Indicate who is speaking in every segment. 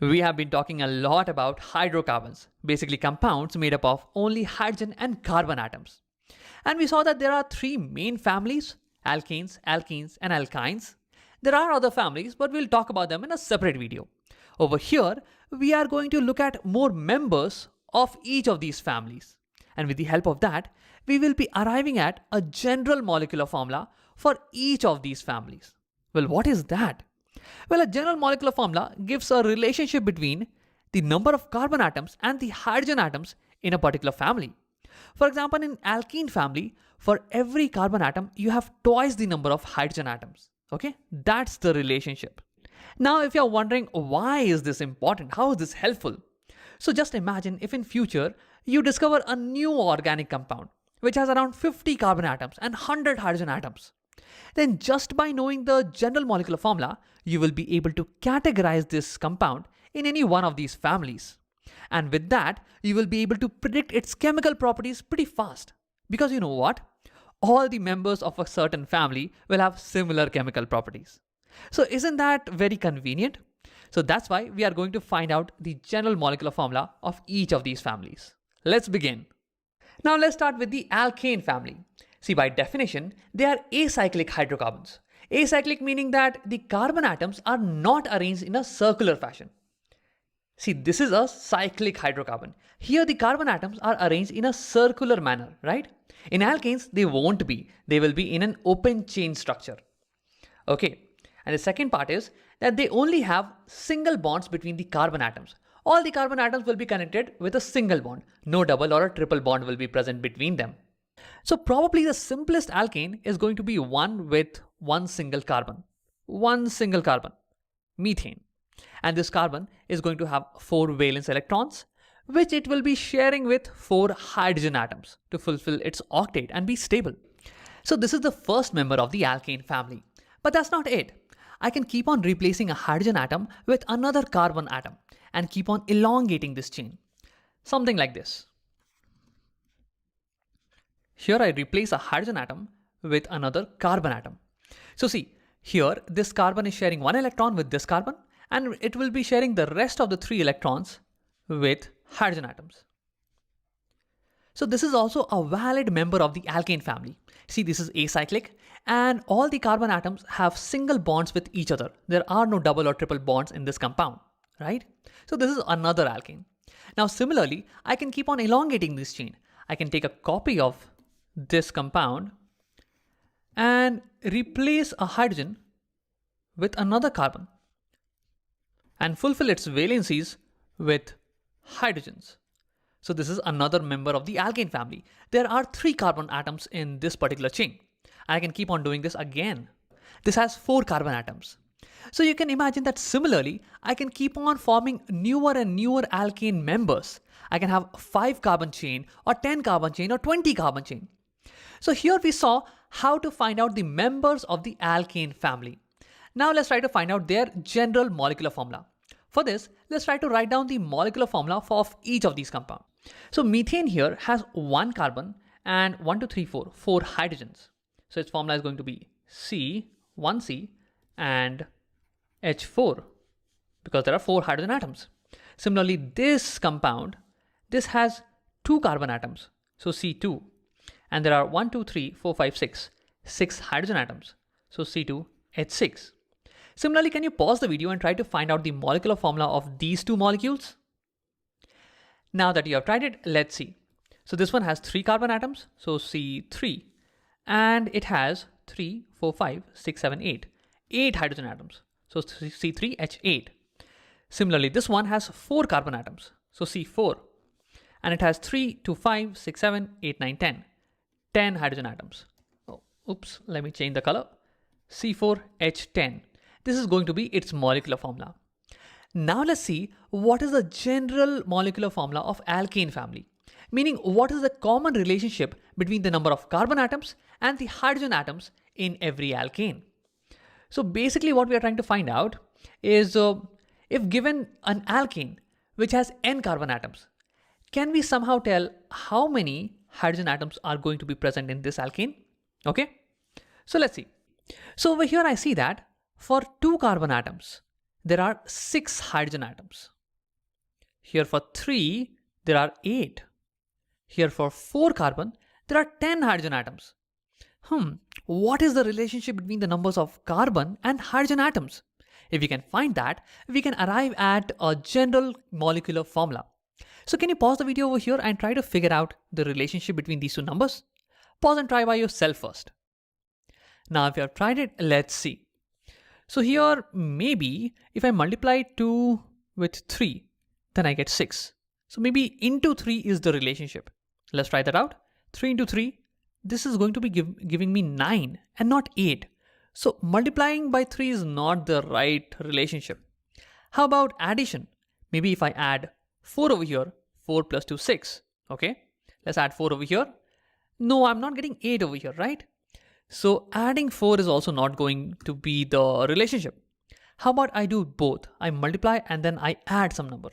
Speaker 1: We have been talking a lot about hydrocarbons, basically compounds made up of only hydrogen and carbon atoms. And we saw that there are three main families: alkanes, alkenes, and alkynes. There are other families, but we'll talk about them in a separate video. Over here, we are going to look at more members of each of these families. And with the help of that, we will be arriving at a general molecular formula for each of these families. Well, what is that? Well, a general molecular formula gives a relationship between the number of carbon atoms and the hydrogen atoms in a particular family. For example, in alkene family, for every carbon atom, you have twice the number of hydrogen atoms. Okay, that's the relationship. Now, if you're wondering why is this important, how is this helpful? So just imagine if in future you discover a new organic compound which has around 50 carbon atoms and 100 hydrogen atoms. Then just by knowing the general molecular formula, you will be able to categorize this compound in any one of these families. And with that, you will be able to predict its chemical properties pretty fast. Because you know what? All the members of a certain family will have similar chemical properties. So isn't that very convenient? So that's why we are going to find out the general molecular formula of each of these families. Let's begin. Now let's start with the alkane family. See, by definition, they are acyclic hydrocarbons. Acyclic meaning that the carbon atoms are not arranged in a circular fashion. See, this is a cyclic hydrocarbon. Here the carbon atoms are arranged in a circular manner, right? In alkanes, they won't be. They will be in an open chain structure. Okay. And the second part is that they only have single bonds between the carbon atoms. All the carbon atoms will be connected with a single bond. No double or a triple bond will be present between them. So probably the simplest alkane is going to be one with one single carbon. One single carbon, methane. And this carbon is going to have 4 valence electrons, which it will be sharing with 4 hydrogen atoms to fulfill its octet and be stable. So this is the first member of the alkane family. But that's not it. I can keep on replacing a hydrogen atom with another carbon atom and keep on elongating this chain. Something like this. Here I replace a hydrogen atom with another carbon atom. So see, here this carbon is sharing 1 electron with this carbon, and it will be sharing the rest of the 3 electrons with hydrogen atoms. So this is also a valid member of the alkane family. See, this is acyclic and all the carbon atoms have single bonds with each other. There are no double or triple bonds in this compound, right? So this is another alkane. Now similarly, I can keep on elongating this chain. I can take a copy of this compound and replace a hydrogen with another carbon and fulfill its valencies with hydrogens. So this is another member of the alkane family. There are 3 carbon atoms in this particular chain. I can keep on doing this again. This has 4 carbon atoms. So you can imagine that similarly, I can keep on forming newer and newer alkane members. I can have 5 carbon chain or 10 carbon chain or 20 carbon chain. So here we saw how to find out the members of the alkane family. Now let's try to find out their general molecular formula. For this, let's try to write down the molecular formula of each of these compounds. So methane here has 1 carbon and 4 hydrogens. So its formula is going to be C1C and H4 because there are 4 hydrogen atoms. Similarly, this compound, this has 2 carbon atoms. So C2, and there are 6 hydrogen atoms. So C2H6. Similarly, can you pause the video and try to find out the molecular formula of these 2 molecules? Now that you have tried it, let's see. So this one has 3 carbon atoms, so C3, and it has 8 hydrogen atoms, so C3H8. Similarly, this one has 4 carbon atoms, so C4, and it has 10 hydrogen atoms. Oh, oops, let me change the color. C4H10. This is going to be its molecular formula. Now let's see what is the general molecular formula of alkane family. Meaning, what is the common relationship between the number of carbon atoms and the hydrogen atoms in every alkane. So basically what we are trying to find out is if given an alkane which has n carbon atoms, can we somehow tell how many hydrogen atoms are going to be present in this alkane? Okay, so let's see. So over here I see that for 2 carbon atoms, there are 6 hydrogen atoms. Here for 3, there are 8. Here for 4 carbon, there are 10 hydrogen atoms. What is the relationship between the numbers of carbon and hydrogen atoms? If we can find that, we can arrive at a general molecular formula. So can you pause the video over here and try to figure out the relationship between these two numbers? Pause and try by yourself first. Now if you have tried it, let's see. So here maybe if I multiply 2 with 3, then I get 6. So maybe into 3 is the relationship. Let's try that out. 3 into 3, this is going to be giving me 9 and not 8. So multiplying by 3 is not the right relationship. How about addition? Maybe if I add 4 over here, 4 plus 2, 6. Okay, let's add 4 over here. No, I'm not getting 8 over here, right? So adding 4 is also not going to be the relationship. How about I do both? I multiply and then I add some number.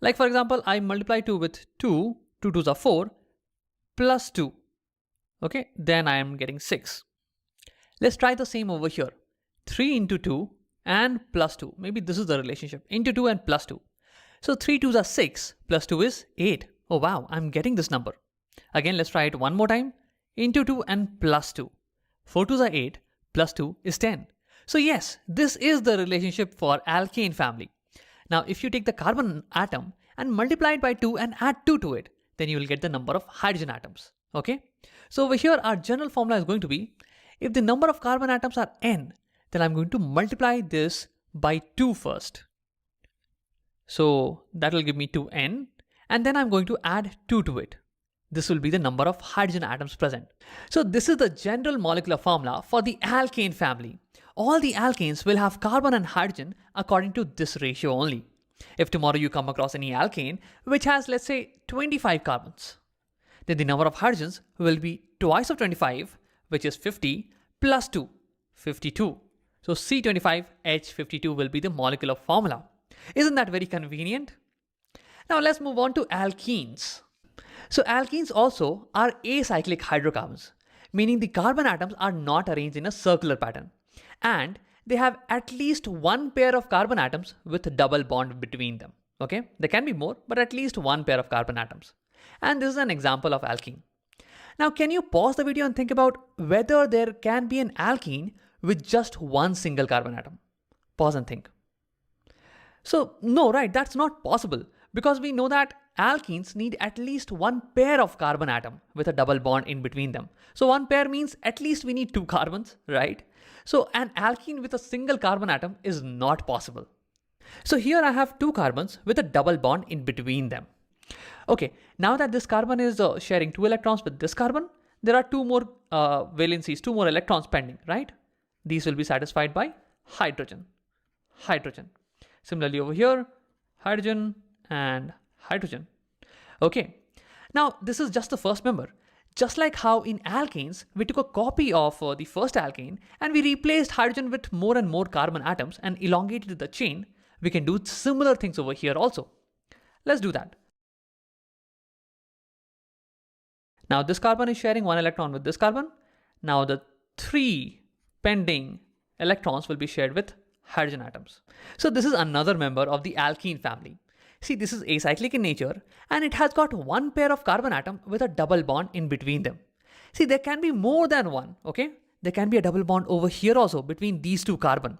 Speaker 1: Like for example, I multiply 2 with 2, 2 2s are 4, plus 2. Okay, then I am getting 6. Let's try the same over here. 3 into 2 and plus 2. Maybe this is the relationship. Into 2 and plus 2. So 3 2s are 6, plus 2 is 8. Oh wow, I'm getting this number. Again, let's try it one more time. Into 2 and plus 2. 4 2s are 8, plus 2 is 10. So yes, this is the relationship for alkane family. Now if you take the carbon atom and multiply it by 2 and add 2 to it, then you will get the number of hydrogen atoms. Okay? So over here our general formula is going to be, if the number of carbon atoms are n, then I'm going to multiply this by 2 first. So that will give me 2n, and then I'm going to add 2 to it. This will be the number of hydrogen atoms present. So this is the general molecular formula for the alkane family. All the alkanes will have carbon and hydrogen according to this ratio only. If tomorrow you come across any alkane which has, let's say, 25 carbons, then the number of hydrogens will be twice of 25, which is 50, plus 2, 52. So C25H52 will be the molecular formula. Isn't that very convenient? Now let's move on to alkenes. So alkenes also are acyclic hydrocarbons, meaning the carbon atoms are not arranged in a circular pattern. And they have at least one pair of carbon atoms with a double bond between them. Okay, there can be more, but at least one pair of carbon atoms. And this is an example of alkene. Now, can you pause the video and think about whether there can be an alkene with just one single carbon atom? Pause and think. So, no, right, that's not possible because we know that alkenes need at least one pair of carbon atom with a double bond in between them. So one pair means at least we need 2 carbons, right? So an alkene with a single carbon atom is not possible. So here I have 2 carbons with a double bond in between them. Okay, now that this carbon is sharing 2 electrons with this carbon, there are 2 more valencies, 2 more electrons pending, right? These will be satisfied by hydrogen. Hydrogen. Similarly over here, hydrogen and hydrogen. Okay, now this is just the first member. Just like how in alkanes, we took a copy of the first alkane and we replaced hydrogen with more and more carbon atoms and elongated the chain, we can do similar things over here also. Let's do that. Now this carbon is sharing 1 electron with this carbon. Now the 3 pending electrons will be shared with hydrogen atoms. So this is another member of the alkene family. See, this is acyclic in nature and it has got 1 pair of carbon atom with a double bond in between them. See, there can be more than one, okay? There can be a double bond over here also between these 2 carbon.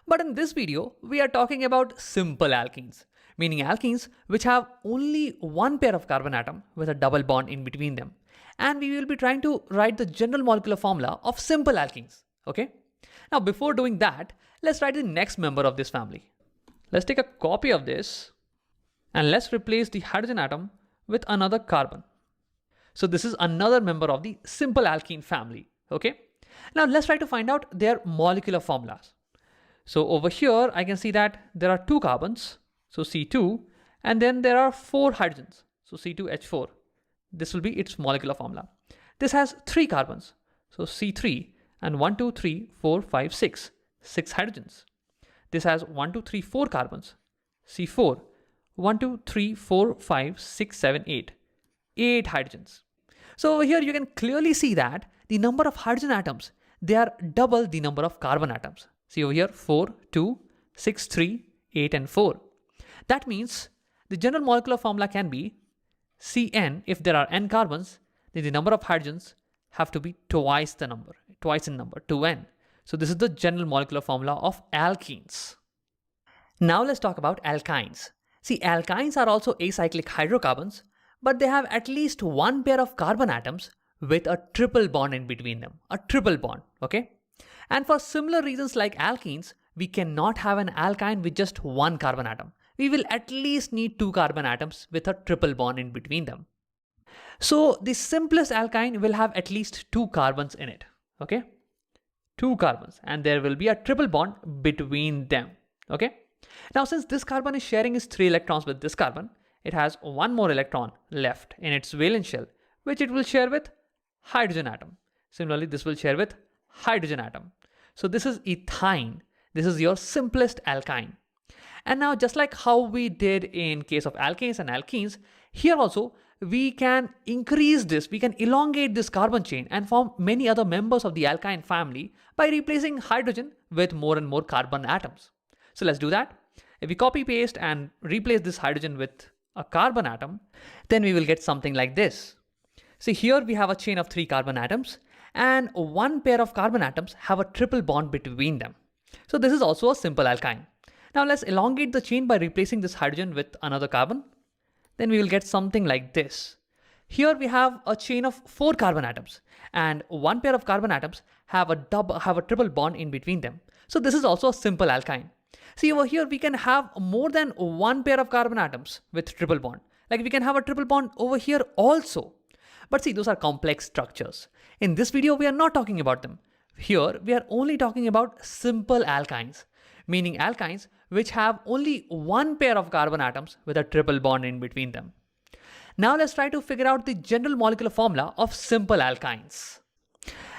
Speaker 1: But in this video, we are talking about simple alkenes, meaning alkenes which have only 1 pair of carbon atom with a double bond in between them. And we will be trying to write the general molecular formula of simple alkenes, okay? Now, before doing that, let's write the next member of this family. Let's take a copy of this. And let's replace the hydrogen atom with another carbon. So this is another member of the simple alkene family. Okay. Now let's try to find out their molecular formulas. So over here, I can see that there are 2 carbons. So C2, and then there are 4 hydrogens. So C2H4. This will be its molecular formula. This has 3 carbons. So C3 and 1, 2, 3, 4, 5, 6. 6 hydrogens. This has 1, 2, 3, 4 carbons. C4. 1, 2, 3, 4, 5, 6, 7, 8. 8 hydrogens. So over here you can clearly see that the number of hydrogen atoms, they are double the number of carbon atoms. See over here 4, 2, 6, 3, 8 and 4. That means the general molecular formula can be Cn. If there are n carbons, then the number of hydrogens have to be twice in number, 2n. So this is the general molecular formula of alkenes. Now let's talk about alkynes. See, alkynes are also acyclic hydrocarbons, but they have at least one pair of carbon atoms with a triple bond in between them. A triple bond, okay? And for similar reasons like alkenes, we cannot have an alkyne with just one carbon atom. We will at least need two carbon atoms with a triple bond in between them. So the simplest alkyne will have at least two carbons in it, okay? Two carbons, and there will be a triple bond between them, okay? Now, since this carbon is sharing its 3 electrons with this carbon, it has one more electron left in its valence shell, which it will share with hydrogen atom. Similarly, this will share with hydrogen atom. So this is ethyne. This is your simplest alkyne. And now, just like how we did in case of alkanes and alkenes, here also we can increase this, we can elongate this carbon chain and form many other members of the alkyne family by replacing hydrogen with more and more carbon atoms. So let's do that. If we copy paste and replace this hydrogen with a carbon atom, then we will get something like this. See, here we have a chain of 3 carbon atoms, and one pair of carbon atoms have a triple bond between them. So this is also a simple alkyne. Now let's elongate the chain by replacing this hydrogen with another carbon. Then we will get something like this. Here we have a chain of 4 carbon atoms, and one pair of carbon atoms have a triple bond in between them. So this is also a simple alkyne. See, over here we can have more than one pair of carbon atoms with triple bond. Like we can have a triple bond over here also. But see, those are complex structures. In this video, we are not talking about them. Here, we are only talking about simple alkynes, meaning alkynes which have only one pair of carbon atoms with a triple bond in between them. Now let's try to figure out the general molecular formula of simple alkynes.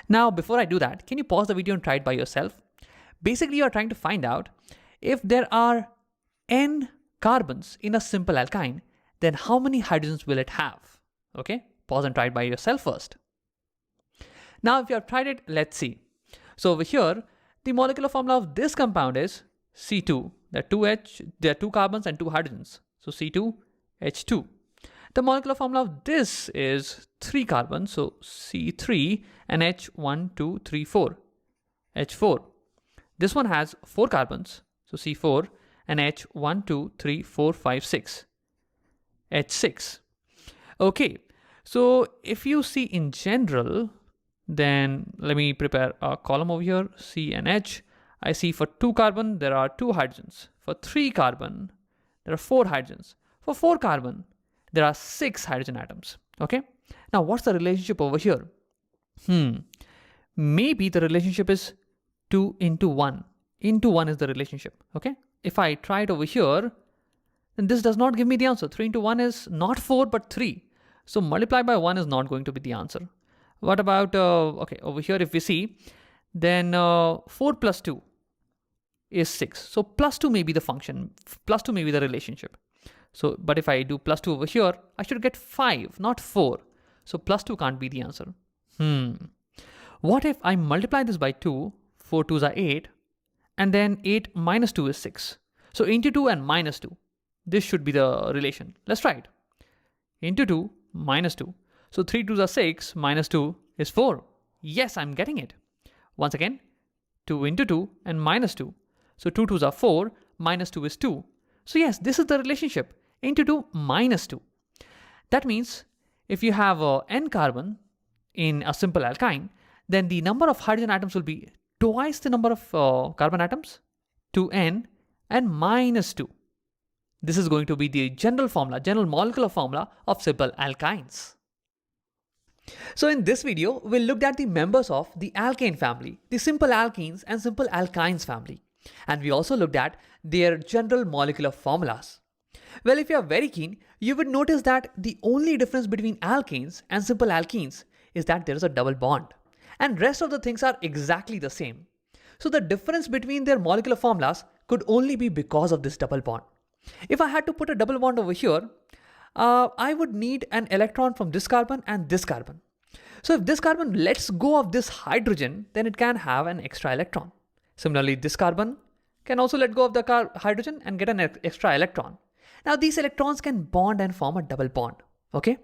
Speaker 1: Now, before I do that, can you pause the video and try it by yourself? Basically, you are trying to find out if there are n carbons in a simple alkyne, then how many hydrogens will it have? Okay, pause and try it by yourself first. Now, if you have tried it, let's see. So over here, the molecular formula of this compound is C2. There are 2 carbons and 2 hydrogens. So C2H2. The molecular formula of this is 3 carbons. So C3 and H1, 2, 3, 4. H4. This one has 4 carbons. So C4 and H1, 2, 3, 4, 5, 6. H6. Okay. So if you see in general, then let me prepare a column over here, C and H. I see for 2 carbon, there are 2 hydrogens. For 3 carbon, there are 4 hydrogens. For 4 carbon, there are 6 hydrogen atoms. Okay. Now, what's the relationship over here? Maybe the relationship is 2 into 1. Into 1 is the relationship. Okay. If I try it over here, then this does not give me the answer. 3 into 1 is not 4, but 3. So multiply by 1 is not going to be the answer. What about, okay, over here if we see, then 4 plus 2 is 6. So plus 2 may be the function, plus 2 may be the relationship. So, but if I do plus 2 over here, I should get 5, not 4. So plus 2 can't be the answer. What if I multiply this by 2, 4 2s are 8, and then 8 minus 2 is 6. So into 2 and minus 2. This should be the relation. Let's try it. Into 2 minus 2. So 3 2s are 6, minus 2 is 4. Yes, I'm getting it. Once again, 2 into 2 and minus 2. So 2 2s are 4, minus 2 is 2. So yes, this is the relationship, into 2 minus 2. That means if you have n carbon in a simple alkyne, then the number of hydrogen atoms will be twice the number of carbon atoms, 2n, and minus 2. This is going to be the general molecular formula of simple alkynes. So in this video, we looked at the members of the alkane family, the simple alkenes and simple alkynes family. And we also looked at their general molecular formulas. Well, if you are very keen, you would notice that the only difference between alkanes and simple alkenes is that there is a double bond. And rest of the things are exactly the same. So the difference between their molecular formulas could only be because of this double bond. If I had to put a double bond over here, I would need an electron from this carbon and this carbon. So if this carbon lets go of this hydrogen, then it can have an extra electron. Similarly, this carbon can also let go of the hydrogen and get an extra electron. Now these electrons can bond and form a double bond. Okay.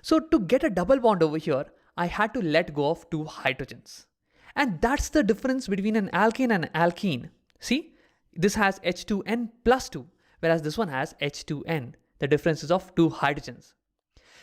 Speaker 1: So to get a double bond over here, I had to let go of two hydrogens. And that's the difference between an alkane and an alkene. See, this has H2n plus 2, whereas this one has H2n. The difference is of two hydrogens.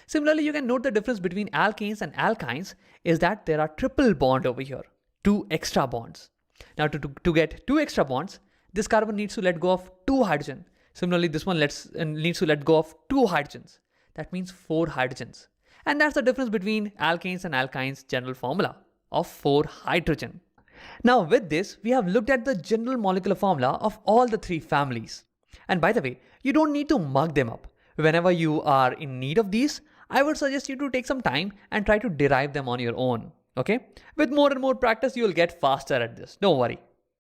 Speaker 1: Similarly, you can note the difference between alkanes and alkynes is that there are triple bond over here, two extra bonds. Now to get two extra bonds, this carbon needs to let go of two hydrogen. Similarly, this one needs to let go of two hydrogens. That means four hydrogens. And that's the difference between alkanes and alkynes general formula of 4 hydrogen. Now with this, we have looked at the general molecular formula of all the 3 families. And by the way, you don't need to mug them up. Whenever you are in need of these, I would suggest you to take some time and try to derive them on your own. Okay? With more and more practice, you will get faster at this. Don't worry.